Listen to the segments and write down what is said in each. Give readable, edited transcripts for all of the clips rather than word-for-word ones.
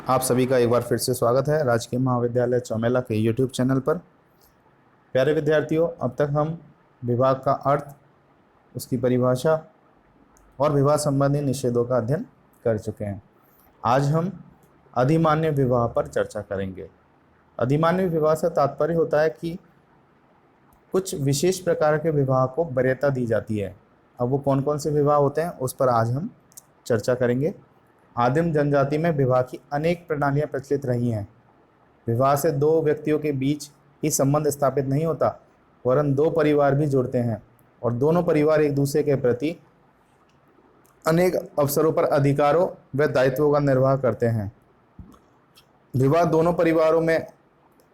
आप सभी का एक बार फिर से स्वागत है राजकीय महाविद्यालय चौमेला के यूट्यूब चैनल पर। प्यारे विद्यार्थियों, अब तक हम विवाह का अर्थ, उसकी परिभाषा और विवाह संबंधी निषेधों का अध्ययन कर चुके हैं। आज हम अधिमान्य विवाह पर चर्चा करेंगे। अधिमान्य विवाह से तात्पर्य होता है कि कुछ विशेष प्रकार के विवाह को वरीयता दी जाती है। अब वो कौन कौन से विवाह होते हैं उस पर आज हम चर्चा करेंगे। आदिम जनजाति में विवाह की अनेक प्रणालियां प्रचलित रही हैं। विवाह से दो व्यक्तियों के बीच ही संबंध स्थापित नहीं होता, वरन दो परिवार भी जुड़ते हैं और दोनों परिवार एक दूसरे के प्रति अनेक अवसरों पर अधिकारों व दायित्वों का निर्वाह करते हैं। विवाह दोनों परिवारों में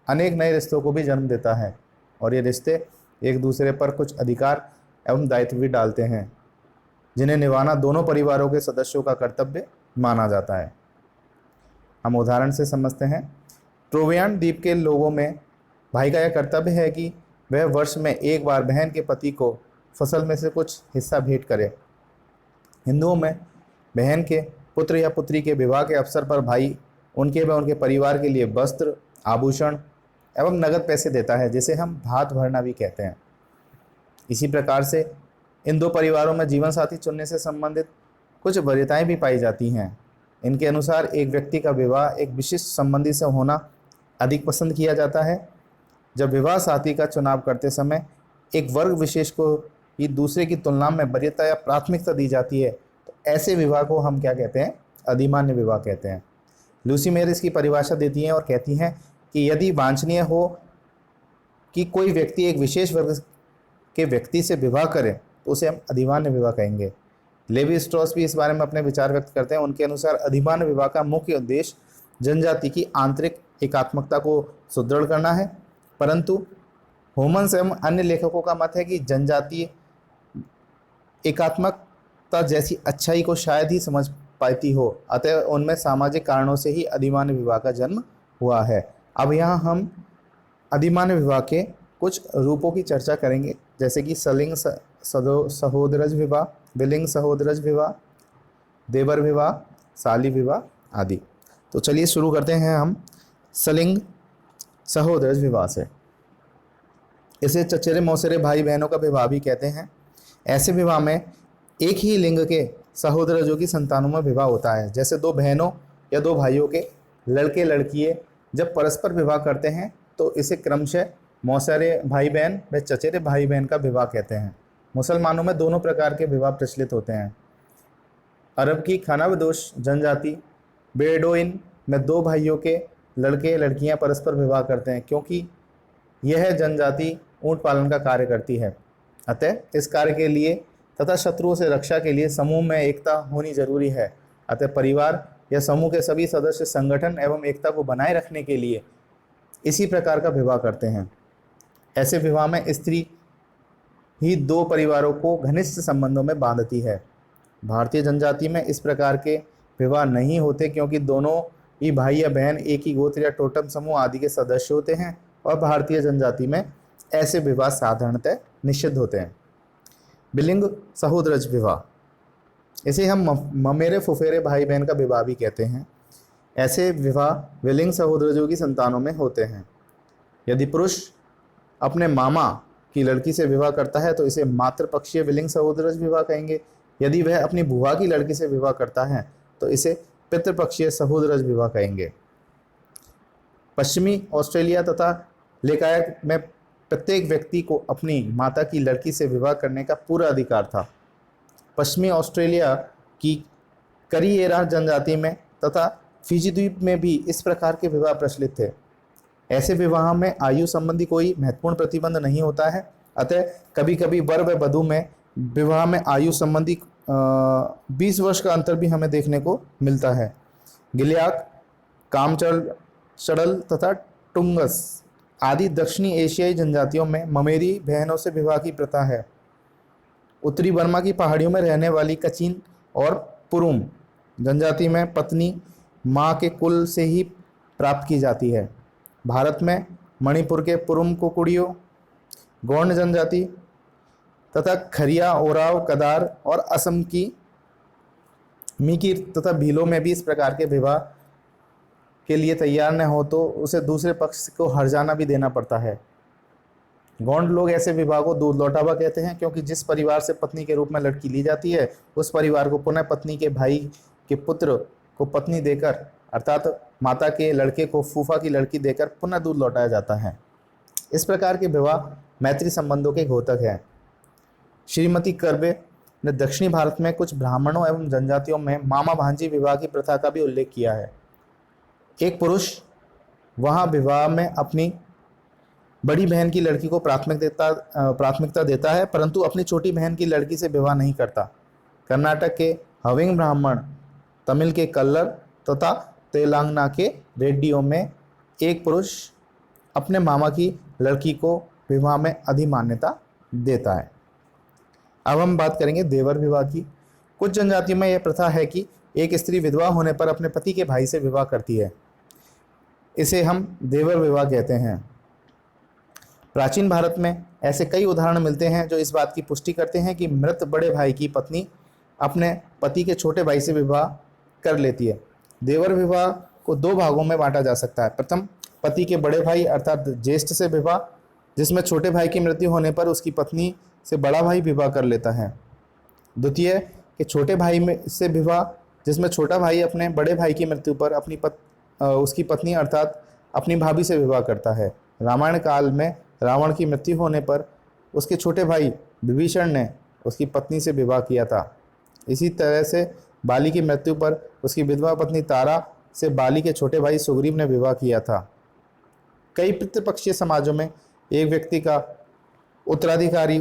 अनेक नए रिश्तों को भी जन्म देता है और ये रिश्ते एक दूसरे पर कुछ अधिकार एवं दायित्व भी डालते हैं, जिन्हें निभाना दोनों परिवारों के सदस्यों का कर्तव्य माना जाता है। हम उदाहरण से समझते हैं। ट्रोवियन द्वीप के लोगों में भाई का यह कर्तव्य है कि वह वर्ष में एक बार बहन के पति को फसल में से कुछ हिस्सा भेंट करे। हिंदुओं में बहन के पुत्र या पुत्री के विवाह के अवसर पर भाई उनके व उनके परिवार के लिए वस्त्र, आभूषण एवं नगद पैसे देता है, जिसे हम भात भरना भी कहते हैं। इसी प्रकार से इन दो परिवारों में जीवन साथी चुनने से संबंधित कुछ वरीयताएं भी पाई जाती हैं। इनके अनुसार एक व्यक्ति का विवाह एक विशिष्ट संबंधी से होना अधिक पसंद किया जाता है। जब विवाह साथी का चुनाव करते समय एक वर्ग विशेष को ही दूसरे की तुलना में वरीयता या प्राथमिकता दी जाती है, तो ऐसे विवाह को हम क्या कहते हैं? अधिमान्य विवाह कहते हैं। लूसी मेयर इसकी परिभाषा देती हैं और कहती हैं कि यदि वांछनीय हो कि कोई व्यक्ति एक विशेष वर्ग के व्यक्ति से विवाह करे तो उसे हम अधिमान्य विवाह कहेंगे। लेवी स्ट्रॉस भी इस बारे में अपने विचार व्यक्त करते हैं। उनके अनुसार अधिमान्य विवाह का मुख्य उद्देश्य जनजाति की आंतरिक एकात्मकता को सुदृढ़ करना है, परंतु होमन्स एवं अन्य लेखकों का मत है कि जनजातीय एकात्मकता जैसी अच्छाई को शायद ही समझ पाती हो, अतः उनमें सामाजिक कारणों से ही अधिमान्य विवाह का जन्म हुआ है। अब यहाँ हम अधिमान्य विवाह के कुछ रूपों की चर्चा करेंगे, जैसे कि सलिंग सहोदरज विवाह, विलिंग सहोदरज विवाह, देवर विवाह, साली विवाह आदि। तो चलिए शुरू करते हैं हम सलिंग सहोदरज विवाह से। इसे चचेरे मौसेरे भाई बहनों का विवाह भी कहते हैं। ऐसे विवाह में एक ही लिंग के सहोदरजों की संतानों में विवाह होता है। जैसे दो बहनों या दो भाइयों के लड़के लड़कियां जब परस्पर विवाह करते हैं तो इसे क्रमशः मौसेरे भाई बहन व चचेरे भाई बहन का विवाह कहते हैं। मुसलमानों में दोनों प्रकार के विवाह प्रचलित होते हैं। अरब की खानाबदोश जनजाति बेडोइन में दो भाइयों के लड़के लड़कियां परस्पर विवाह करते हैं, क्योंकि यह जनजाति ऊंट पालन का कार्य करती है। अतः इस कार्य के लिए तथा शत्रुओं से रक्षा के लिए समूह में एकता होनी जरूरी है। अतः परिवार या समूह के सभी सदस्य संगठन एवं एकता को बनाए रखने के लिए इसी प्रकार का विवाह करते हैं। ऐसे विवाह में स्त्री ही दो परिवारों को घनिष्ठ संबंधों में बांधती है। भारतीय जनजाति में इस प्रकार के विवाह नहीं होते, क्योंकि दोनों ही भाई या बहन एक ही गोत्र या टोटम समूह आदि के सदस्य होते हैं और भारतीय जनजाति में ऐसे विवाह साधारणतः निषिद्ध होते हैं। बिलिंग सहोदरज विवाह, इसे हम ममेरे फुफेरे भाई बहन का विवाह भी कहते हैं। ऐसे विवाह विलिंग सहोदरजों की संतानों में होते हैं। यदि पुरुष अपने मामा की लड़की से विवाह करता है तो इसे मातृपक्षीय विलिंग सहोदरज विवाह कहेंगे। यदि वह अपनी बुआ की लड़की से विवाह करता है तो इसे पितृपक्षीय सहोदरज विवाह कहेंगे। पश्चिमी ऑस्ट्रेलिया तथा लेकायत में प्रत्येक व्यक्ति को अपनी माता की लड़की से विवाह करने का पूरा अधिकार था। पश्चिमी ऑस्ट्रेलिया की करिएरा जनजाति में तथा फिजी द्वीप में भी इस प्रकार के विवाह प्रचलित थे। ऐसे विवाह में आयु संबंधी कोई महत्वपूर्ण प्रतिबंध नहीं होता है, अतः कभी कभी वर व वधू में विवाह में आयु संबंधी 20 वर्ष का अंतर भी हमें देखने को मिलता है। गिलियाक, कामचड़ल तथा टुंगस आदि दक्षिणी एशियाई जनजातियों में ममेरी बहनों से विवाह की प्रथा है। उत्तरी बर्मा की पहाड़ियों में रहने वाली कचिन और पुरुम जनजाति में पत्नी माँ के कुल से ही प्राप्त की जाती है। भारत में मणिपुर के पुरुम कुकुड़ियों, गोंड जनजाति तथा खरिया, ओराव, कदार और असम की मीकीर तथा भीलों में भी इस प्रकार के विवाह के लिए तैयार न हो तो उसे दूसरे पक्ष को हर्जाना भी देना पड़ता है। गौंड लोग ऐसे विवाह को दूध लौटावा कहते हैं, क्योंकि जिस परिवार से पत्नी के रूप में लड़की ली जाती है उस परिवार को पुनः पत्नी के भाई के पुत्र को पत्नी देकर, अर्थात माता के लड़के को फूफा की लड़की देकर पुनः दूध लौटाया जाता है। इस प्रकार के विवाह मैत्री संबंधों के घोतक हैं। श्रीमती कर्बे ने दक्षिणी भारत में कुछ ब्राह्मणों एवं जनजातियों में मामा भांजी विवाह की प्रथा का भी उल्लेख किया है। एक पुरुष वहाँ विवाह में अपनी बड़ी बहन की लड़की को प्राथमिकता देता है, परंतु अपनी छोटी बहन की लड़की से विवाह नहीं करता। कर्नाटक के हविंग ब्राह्मण, तमिल के कल्लर तथा तेलंगाना के रेड्डियों में एक पुरुष अपने मामा की लड़की को विवाह में अधिमान्यता देता है। अब हम बात करेंगे देवर विवाह की। कुछ जनजातियों में यह प्रथा है कि एक स्त्री विधवा होने पर अपने पति के भाई से विवाह करती है। इसे हम देवर विवाह कहते हैं। प्राचीन भारत में ऐसे कई उदाहरण मिलते हैं जो इस बात की पुष्टि करते हैं कि मृत बड़े भाई की पत्नी अपने पति के छोटे भाई से विवाह कर लेती है। देवर विवाह को दो भागों में बांटा जा सकता है। प्रथम, पति के बड़े भाई अर्थात ज्येष्ठ से विवाह, जिसमें छोटे भाई की मृत्यु होने पर उसकी पत्नी से बड़ा भाई विवाह कर लेता है। द्वितीय, कि छोटे भाई में से विवाह, जिसमें छोटा भाई अपने बड़े भाई की मृत्यु पर उसकी पत्नी अर्थात अपनी भाभी से विवाह करता है। रामायण काल में रावण की मृत्यु होने पर उसके छोटे भाई विभीषण ने उसकी पत्नी से विवाह किया था। इसी तरह से बाली की मृत्यु पर उसकी विधवा पत्नी तारा से बाली के छोटे भाई सुग्रीव ने विवाह किया था। कई पितृपक्षीय समाजों में एक व्यक्ति का उत्तराधिकारी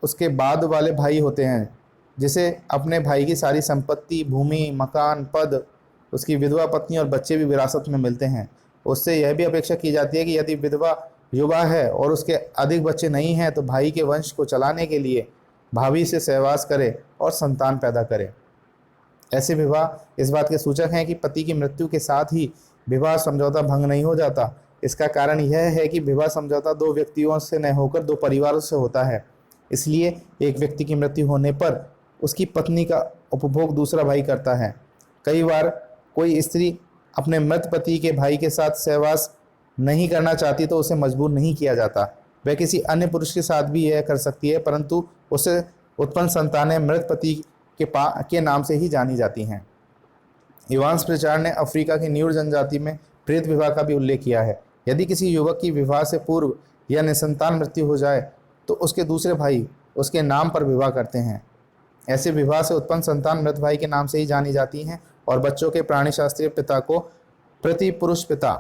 उसके बाद वाले भाई होते हैं, जिसे अपने भाई की सारी संपत्ति, भूमि, मकान, पद, उसकी विधवा पत्नी और बच्चे भी विरासत में मिलते हैं। उससे यह भी अपेक्षा की जाती है कि यदि विधवा युवा है और उसके अधिक बच्चे नहीं हैं तो भाई के वंश को चलाने के लिए भाभी से सहवास करे और संतान पैदा करे। ऐसे विवाह इस बात के सूचक हैं कि पति की मृत्यु के साथ ही विवाह समझौता भंग नहीं हो जाता। इसका कारण यह है कि विवाह समझौता दो व्यक्तियों से न होकर दो परिवारों से होता है। इसलिए एक व्यक्ति की मृत्यु होने पर उसकी पत्नी का उपभोग दूसरा भाई करता है। कई बार कोई स्त्री अपने मृत पति के भाई के साथ सहवास नहीं करना चाहती तो उसे मजबूर नहीं किया जाता। वह किसी अन्य पुरुष के साथ भी यह कर सकती है, परंतु उसे उत्पन्न संतानें मृत पति के नाम से ही जानी जाती हैं। इवांस प्रिचार्ड ने अफ्रीका की न्यूर जनजाति में प्रेत विवाह का भी उल्लेख किया है। यदि किसी युवक की विवाह से पूर्व या निसंतान मृत्यु हो जाए तो उसके दूसरे भाई उसके नाम पर विवाह करते हैं। ऐसे विवाह से उत्पन्न संतान मृत भाई के नाम से ही जानी जाती हैं और बच्चों के प्राणिशास्त्रीय पिता को प्रतिपुरुष पिता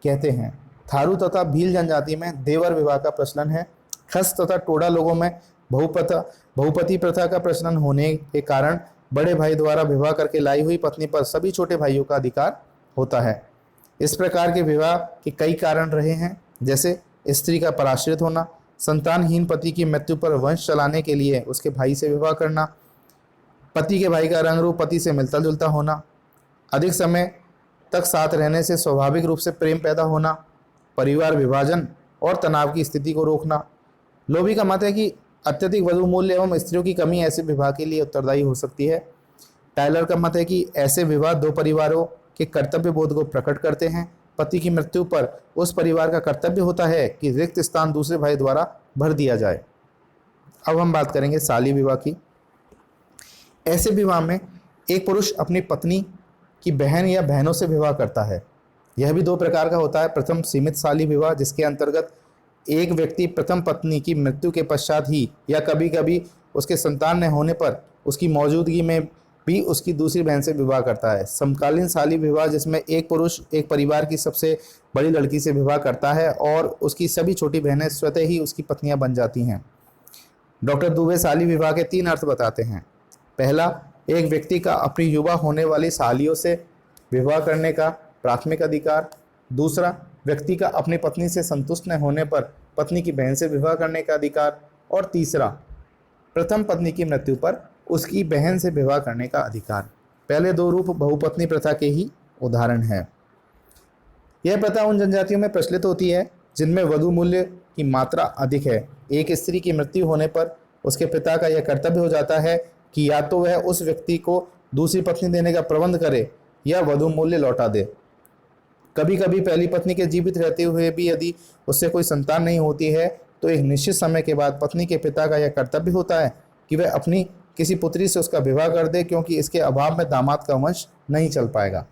कहते हैं। थारू तथा भील जनजाति में देवर विवाह का प्रचलन है। खस तथा टोडा लोगों में बहुपति प्रथा का प्रचलन होने के कारण बड़े भाई द्वारा विवाह करके लाई हुई पत्नी पर सभी छोटे भाइयों का अधिकार होता है। इस प्रकार के विवाह के कई कारण रहे हैं, जैसे स्त्री का पराश्रित होना, संतानहीन पति की मृत्यु पर वंश चलाने के लिए उसके भाई से विवाह करना, पति के भाई का रंग रूप पति से मिलता जुलता होना, अधिक समय तक साथ रहने से स्वाभाविक रूप से प्रेम पैदा होना, परिवार विभाजन और तनाव की स्थिति को रोकना। लोभी का मत है कि अत्यधिक वधु मूल्य एवं स्त्रियों की कमी ऐसे विवाह के लिए उत्तरदायी हो सकती है। टायलर का मत है कि ऐसे विवाह दो परिवारों के कर्तव्य बोध को प्रकट करते हैं। पति की मृत्यु पर उस परिवार का कर्तव्य होता है कि रिक्त स्थान दूसरे भाई द्वारा भर दिया जाए। अब हम बात करेंगे साली विवाह की। ऐसे विवाह में एक पुरुष अपनी पत्नी की बहन या बहनों से विवाह करता है। यह भी दो प्रकार का होता है। प्रथम, सीमित साली विवाह, जिसके अंतर्गत एक व्यक्ति प्रथम पत्नी की मृत्यु के पश्चात ही या कभी कभी उसके संतान न होने पर उसकी मौजूदगी में भी उसकी दूसरी बहन से विवाह करता है। समकालीन साली विवाह, जिसमें एक पुरुष एक परिवार की सबसे बड़ी लड़की से विवाह करता है और उसकी सभी छोटी बहनें स्वतः ही उसकी पत्नियां बन जाती हैं। डॉक्टर दुबे साली विवाह के 3 अर्थ बताते हैं। पहला, एक व्यक्ति का अपनी युवा होने वाली सालियों से विवाह करने का प्राथमिक अधिकार। दूसरा, व्यक्ति का अपनी पत्नी से संतुष्ट न होने पर पत्नी की बहन से विवाह करने का अधिकार। और तीसरा, प्रथम पत्नी की मृत्यु पर उसकी बहन से विवाह करने का अधिकार। पहले दो रूप बहुपत्नी प्रथा के ही उदाहरण हैं। यह प्रथा उन जनजातियों में प्रचलित होती है जिनमें वधु मूल्य की मात्रा अधिक है। एक स्त्री की मृत्यु होने पर उसके पिता का यह कर्तव्य हो जाता है कि या तो वह उस व्यक्ति को दूसरी पत्नी देने का प्रबंध करे या वधु मूल्य लौटा दे। कभी कभी पहली पत्नी के जीवित रहते हुए भी यदि उससे कोई संतान नहीं होती है तो एक निश्चित समय के बाद पत्नी के पिता का यह कर्तव्य होता है कि वह अपनी किसी पुत्री से उसका विवाह कर दे, क्योंकि इसके अभाव में दामाद का वंश नहीं चल पाएगा।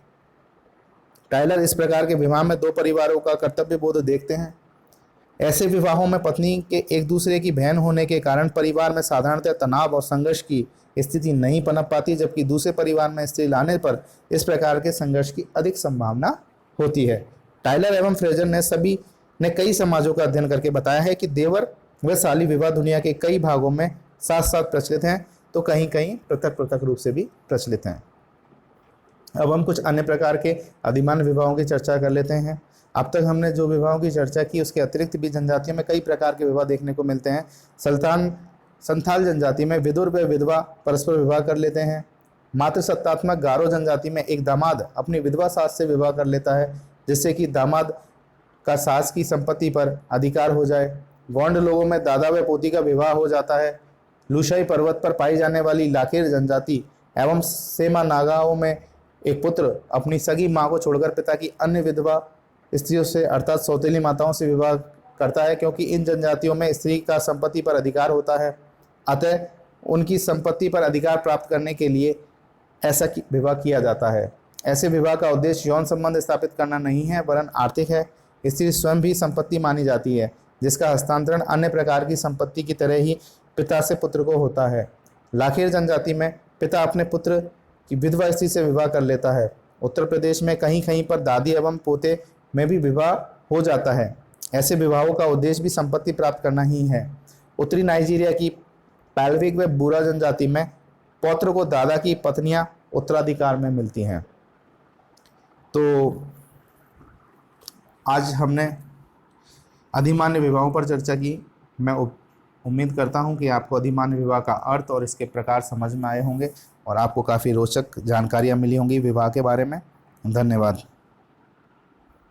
टाइलर इस प्रकार के विवाह में दो परिवारों का कर्तव्य बोध देखते हैं। ऐसे विवाहों में पत्नी के एक दूसरे की बहन होने के कारण परिवार में साधारणतः तनाव और संघर्ष की स्थिति नहीं पनप पाती, जबकि दूसरे परिवार में स्त्री लाने पर इस प्रकार के संघर्ष की अधिक संभावना होती है। टाइलर एवं फ्रेजर ने कई समाजों का अध्ययन करके बताया है कि देवर व साली विवाह दुनिया के कई भागों में साथ साथ प्रचलित हैं, तो कहीं कहीं पृथक पृथक रूप से भी प्रचलित हैं। अब हम कुछ अन्य प्रकार के अधिमान्य विवाहों की चर्चा कर लेते हैं। अब तक हमने जो विवाहों की चर्चा की उसके अतिरिक्त भी जनजातियों में कई प्रकार के विवाह देखने को मिलते हैं। संथाल जनजाति में विदुर व विधवा परस्पर विवाह कर लेते हैं। मातृसत्तात्मक गारो जनजाति में एक दामाद अपनी विधवा सास से विवाह कर लेता है, जिससे कि दामाद का सास की संपत्ति पर अधिकार हो जाए। गोंड लोगों में दादा व पोती का विवाह हो जाता है। लुशाई पर्वत पर पाई जाने वाली लाखेर जनजाति एवं सेमा नागाओं में एक पुत्र अपनी सगी माँ को छोड़कर पिता की अन्य विधवा स्त्रियों से अर्थात सौतेली माताओं से विवाह करता है, क्योंकि इन जनजातियों में स्त्री का संपत्ति पर अधिकार होता है। अतः उनकी संपत्ति पर अधिकार प्राप्त करने के लिए ऐसा विवाह किया जाता है। ऐसे विवाह का उद्देश्य यौन संबंध स्थापित करना नहीं है, वरन आर्थिक है। स्त्री स्वयं भी संपत्ति मानी जाती है, जिसका हस्तांतरण अन्य प्रकार की संपत्ति की तरह ही पिता से पुत्र को होता है। लाखेर जनजाति में पिता अपने पुत्र की विधवा स्त्री से विवाह कर लेता है। उत्तर प्रदेश में कहीं कहीं पर दादी एवं पोते में भी विवाह हो जाता है। ऐसे विवाहों का उद्देश्य भी संपत्ति प्राप्त करना ही है। उत्तरी नाइजीरिया की पैल्विक व बूरा जनजाति में पौत्र को दादा की पत्नियां उत्तराधिकार में मिलती हैं। तो आज हमने अधिमान्य विवाहों पर चर्चा की। मैं उम्मीद करता हूं कि आपको अधिमान्य विवाह का अर्थ और इसके प्रकार समझ में आए होंगे और आपको काफ़ी रोचक जानकारियां मिली होंगी विवाह के बारे में। धन्यवाद।